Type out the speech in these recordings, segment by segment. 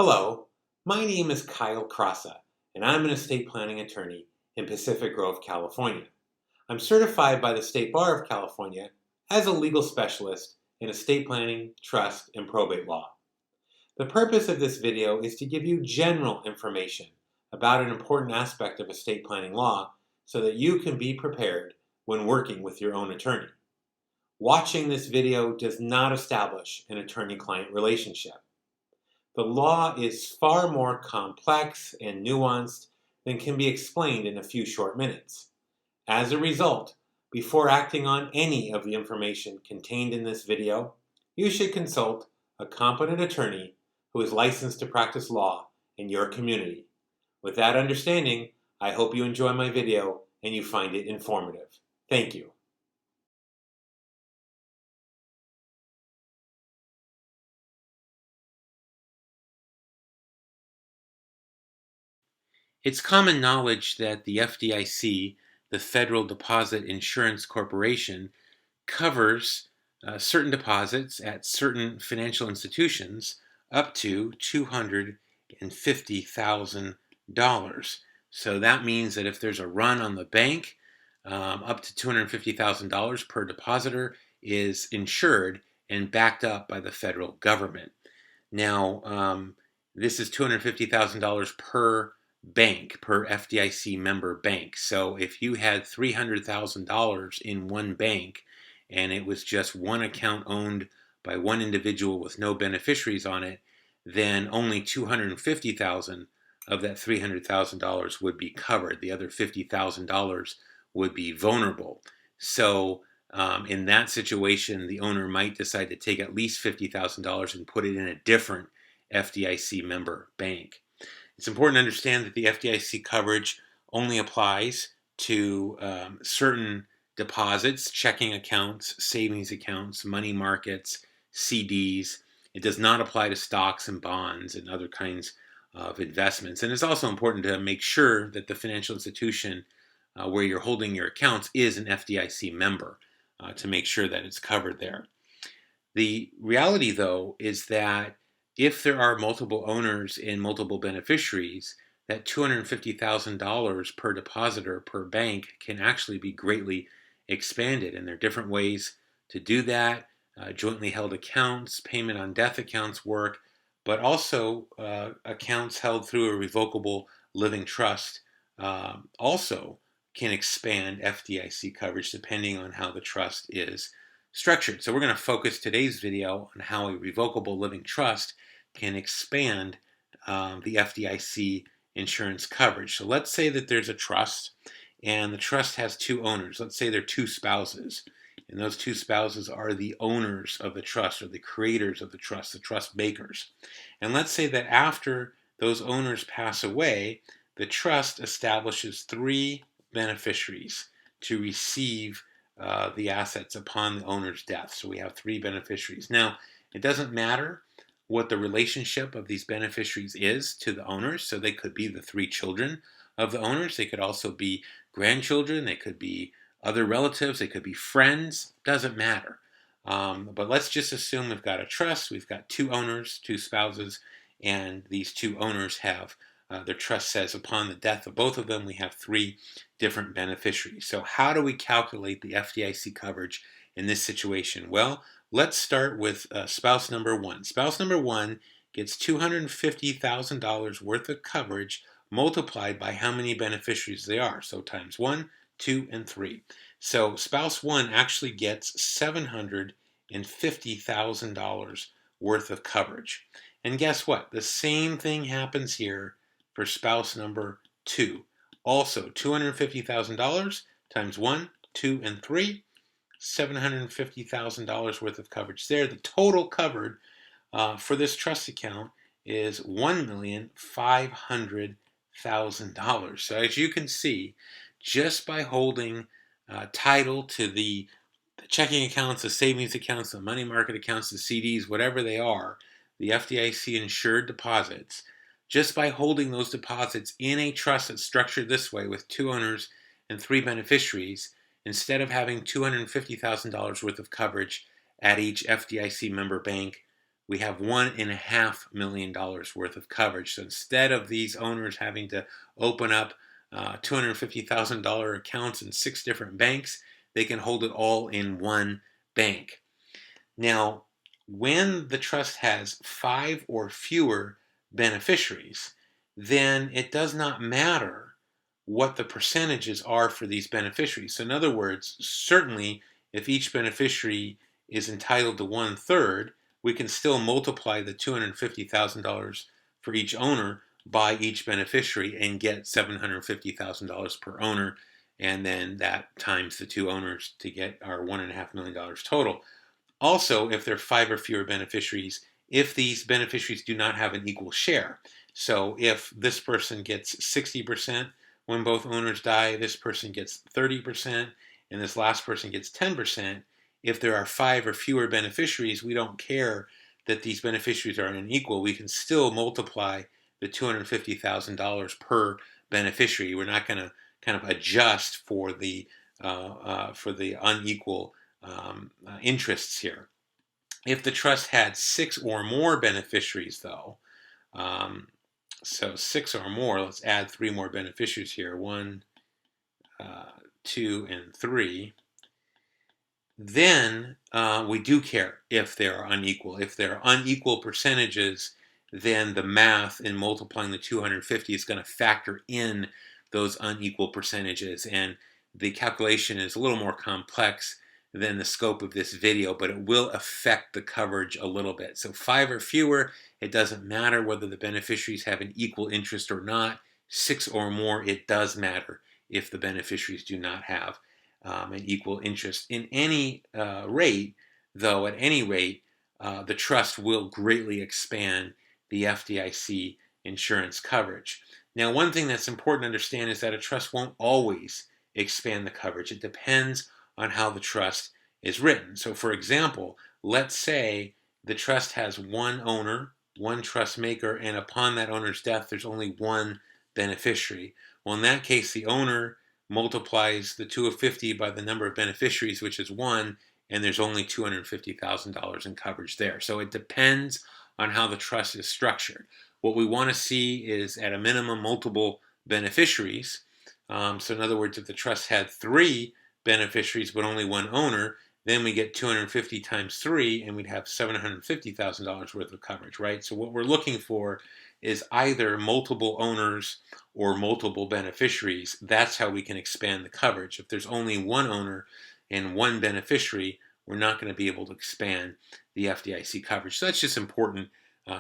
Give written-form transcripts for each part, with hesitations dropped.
Hello, my name is Kyle Crassa, and I'm an estate planning attorney in Pacific Grove, California. I'm certified by the State Bar of California as a legal specialist in estate planning, trust, and probate law. The purpose of this video is to give you general information about an important aspect of estate planning law so that you can be prepared when working with your own attorney. Watching this video does not establish an attorney-client relationship. The law is far more complex and nuanced than can be explained in a few short minutes. As a result, before acting on any of the information contained in this video, you should consult a competent attorney who is licensed to practice law in your community. With that understanding, I hope you enjoy my video and you find it informative. Thank you. It's common knowledge that the FDIC, the Federal Deposit Insurance Corporation, covers certain deposits at certain financial institutions up to $250,000. So that means that if there's a run on the bank, up to $250,000 per depositor is insured and backed up by the federal government. Now, this is $250,000 per bank, per FDIC member bank. So if you had $300,000 in one bank and it was just one account owned by one individual with no beneficiaries on it, then only $250,000 of that $300,000 would be covered. The other $50,000 would be vulnerable. So in that situation, the owner might decide to take at least $50,000 and put it in a different FDIC member bank. It's important to understand that the FDIC coverage only applies to certain deposits, checking accounts, savings accounts, money markets, CDs. It does not apply to stocks and bonds and other kinds of investments. And it's also important to make sure that the financial institution where you're holding your accounts is an FDIC member to make sure that it's covered there. The reality, though, is that if there are multiple owners and multiple beneficiaries, that $250,000 per depositor per bank can actually be greatly expanded. And there are different ways to do that. Jointly held accounts, payment on death accounts work, but also accounts held through a revocable living trust also can expand FDIC coverage depending on how the trust is structured. So we're going to focus today's video on how a revocable living trust can expand the FDIC insurance coverage. So let's say that there's a trust and the trust has two owners. Let's say they're two spouses, and those two spouses are the owners of the trust or the creators of the trust makers. And let's say that after those owners pass away, the trust establishes three beneficiaries to receive the assets upon the owner's death. So we have three beneficiaries. Now, it doesn't matter what the relationship of these beneficiaries is to the owners. So they could be the three children of the owners. They could also be grandchildren. They could be other relatives. They could be friends. Doesn't matter. But let's just assume we've got a trust. We've got two owners, two spouses, and these two owners have their trust says upon the death of both of them, we have three different beneficiaries. So how do we calculate the FDIC coverage in this situation? Well, let's start with spouse number one. Spouse number one gets $250,000 worth of coverage multiplied by how many beneficiaries they are. So times 1, 2, and 3. So spouse one actually gets $750,000 worth of coverage. And guess what? The same thing happens here for spouse number two. Also, $250,000 times 1, 2, and 3, $750,000 worth of coverage there. The total covered for this trust account is $1,500,000. So as you can see, just by holding title to the checking accounts, the savings accounts, the money market accounts, the CDs, whatever they are, the FDIC insured deposits, just by holding those deposits in a trust that's structured this way with two owners and three beneficiaries, instead of having $250,000 worth of coverage at each FDIC member bank, we have $1.5 million worth of coverage. So instead of these owners having to open up $250,000 accounts in 6 different banks, they can hold it all in one bank. Now, when the trust has 5 or fewer beneficiaries, then it does not matter what the percentages are for these beneficiaries. So in other words, certainly if each beneficiary is entitled to 1/3, we can still multiply the $250,000 for each owner by each beneficiary and get $750,000 per owner, and then that times the 2 owners to get our $1.5 million total. Also, if there are 5 or fewer beneficiaries, if these beneficiaries do not have an equal share. So if this person gets 60% when both owners die, this person gets 30%, and this last person gets 10%. If there are 5 or fewer beneficiaries, we don't care that these beneficiaries are unequal. We can still multiply the $250,000 per beneficiary. We're not going to kind of adjust for the unequal interests here. If the trust had 6 or more beneficiaries, though, so 6 or more, let's add 3 more beneficiaries here, 1, 2, and 3, then we do care if they are unequal. If they're unequal percentages, then the math in multiplying the 250 is going to factor in those unequal percentages, and the calculation is a little more complex than the scope of this video, but it will affect the coverage a little bit. So 5 or fewer, it doesn't matter whether the beneficiaries have an equal interest or not. 6 or more, it does matter if the beneficiaries do not have an equal interest. In any rate, though, at any rate, the trust will greatly expand the FDIC insurance coverage. Now, one thing that's important to understand is that a trust won't always expand the coverage. It depends on how the trust is written. So for example, let's say the trust has 1 owner, 1 trust maker, and upon that owner's death, there's only 1 beneficiary. Well, in that case, the owner multiplies the 250 by the number of beneficiaries, which is 1, and there's only $250,000 in coverage there. So it depends on how the trust is structured. What we want to see is, at a minimum, multiple beneficiaries. So in other words, if the trust had 3 beneficiaries but only 1 owner, then we get 250 times 3, and we'd have $750,000 worth of coverage, right? So what we're looking for is either multiple owners or multiple beneficiaries. That's how we can expand the coverage. If there's only 1 owner and 1 beneficiary, we're not going to be able to expand the FDIC coverage. So that's just important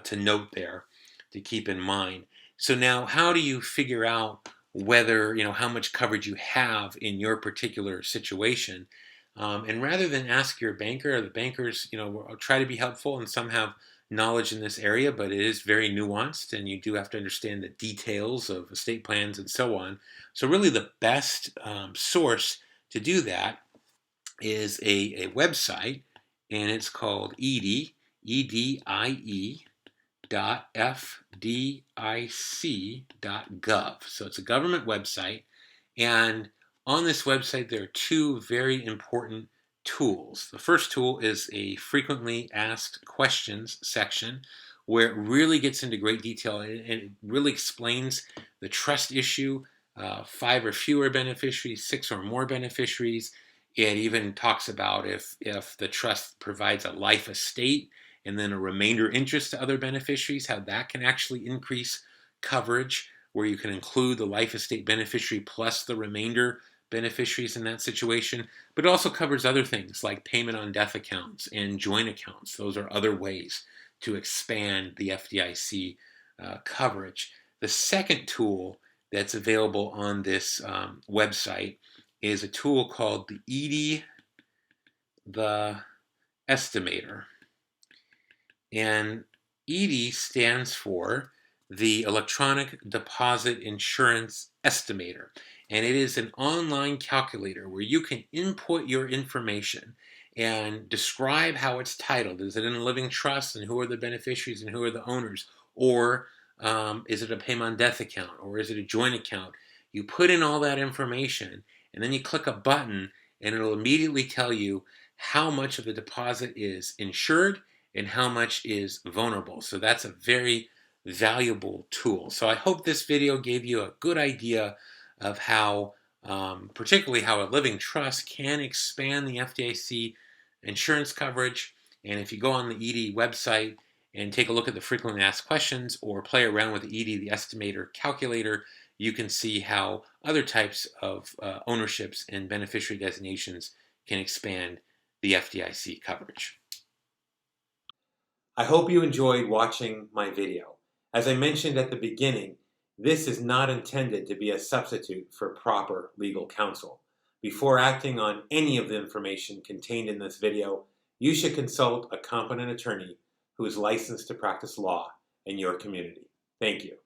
to note there, to keep in mind. So now, how do you figure out whether, how much coverage you have in your particular situation? And rather than ask your banker, the bankers, try to be helpful, and some have knowledge in this area, but it is very nuanced, and you do have to understand the details of estate plans and so on. So really the best source to do that is a website, and it's called EDIE, .fdic.gov. So it's a government website, and on this website there are 2 very important tools. The first tool is a frequently asked questions section, where it really gets into great detail, and it really explains the trust issue, 5 or fewer beneficiaries, 6 or more beneficiaries. It even talks about if the trust provides a life estate and then a remainder interest to other beneficiaries, how that can actually increase coverage, where you can include the life estate beneficiary plus the remainder beneficiaries in that situation. But it also covers other things like payment on death accounts and joint accounts. Those are other ways to expand the FDIC coverage. The second tool that's available on this website is a tool called the EDIE, the Estimator. And EDIE stands for the Electronic Deposit Insurance Estimator. And it is an online calculator where you can input your information and describe how it's titled. Is it in a living trust, and who are the beneficiaries and who are the owners? Or is it a payment on death account, or is it a joint account? You put in all that information, and then you click a button, and it'll immediately tell you how much of the deposit is insured and how much is vulnerable. So that's a very valuable tool. So I hope this video gave you a good idea of how, particularly how a living trust can expand the FDIC insurance coverage. And if you go on the ED website and take a look at the frequently asked questions or play around with the ED, the estimator calculator, you can see how other types of ownerships and beneficiary designations can expand the FDIC coverage. I hope you enjoyed watching my video. As I mentioned at the beginning, this is not intended to be a substitute for proper legal counsel. Before acting on any of the information contained in this video, you should consult a competent attorney who is licensed to practice law in your community. Thank you.